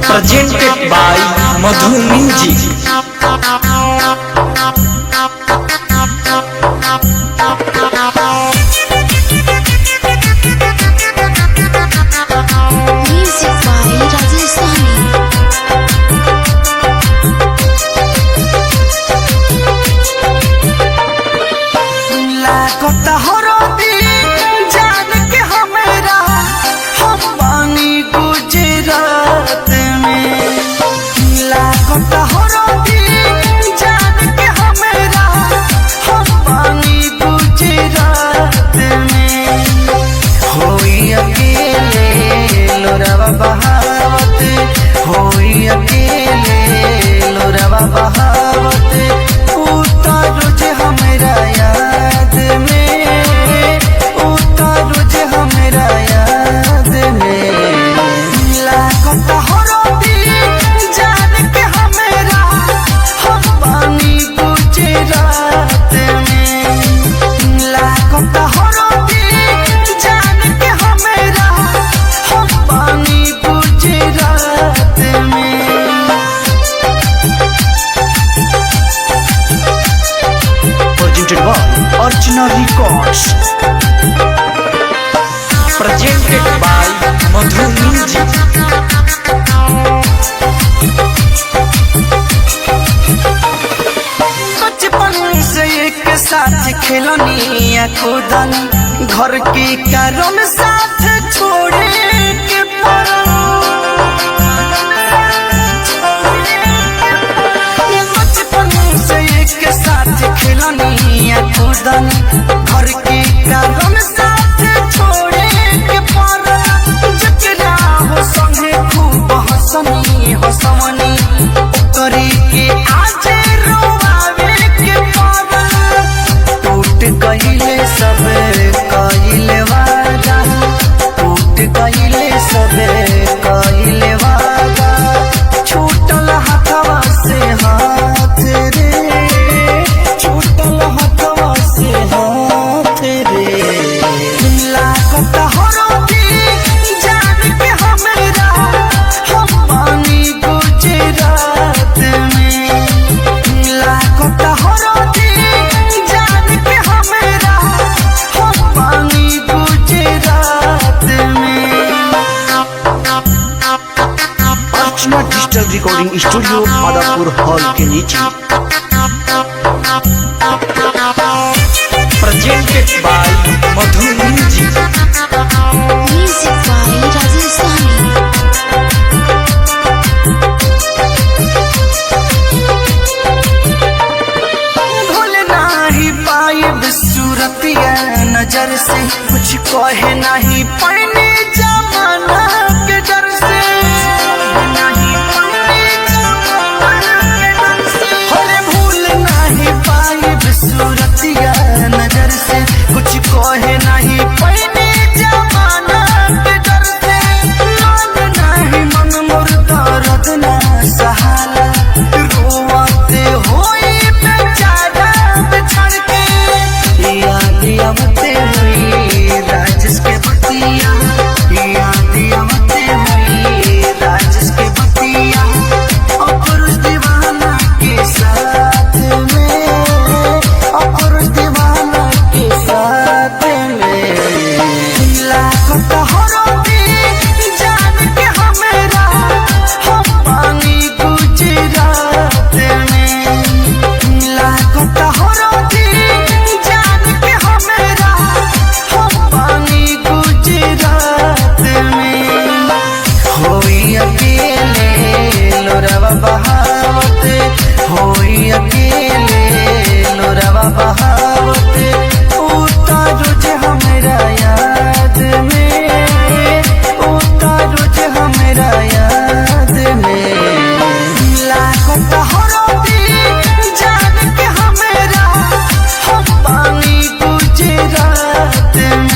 presented by Madhu Music. Archana Records, presented by Madhu Music. बचपन से एक साथ खेलनी कूदनी, घर के कारण साथ छोड़े के बचपन से एक साथ खेलनी कूदनी, घर के कारण साथ छोड़े के जकरा हो संगे खूब हंसनी हंसवनी करे के आज रोवावे के टूट गईले सब कइले वादा, टूट गईले सब कइले वादा, छूटल हाथवा से हाथ रे, छूटल हाथवा से हाथ रे, लागत हरोदी जान के हमरा हम पानी गुजरात में, लागत हरोदी जान के हमरा हम पानी गुजरात में। Archana Digital Recording Studio, Madhapur Hall के नीचे, presented by Madhu Music. Music by Rajasthani. भूल नहीं पाइब सूरतिया नजर से, कुछ कहे नहीं पाने जमाना के डर से, नहीं पाने जमाना के डर से, अरे भूल नहीं पाइब सूरतिया नजर से, कुछ कहे नहीं पाने जमाना के डर से, मान नहीं मन मोर दर्द ना सहाला, रोवाते होई बेचारा बिछड़ के, याद आवते हुई राजेश के बतिया, याद आवते हुई राजेश के बतिया, और दीवाना के साथ में, और दीवाना के साथ में, लागत हरोदी जान के हमरा हम पानी गुजरात में, लागत हरोदी जान के हमरा हम पानी गुजरात में, होई अकेले लोरवा बहावत, होई अकेले लोरवा बहावत, उतारो जे हमरा याद में, उतारो जे हमरा याद में, लागत हरोदी जान के हमरा हम पानी गुजरात में।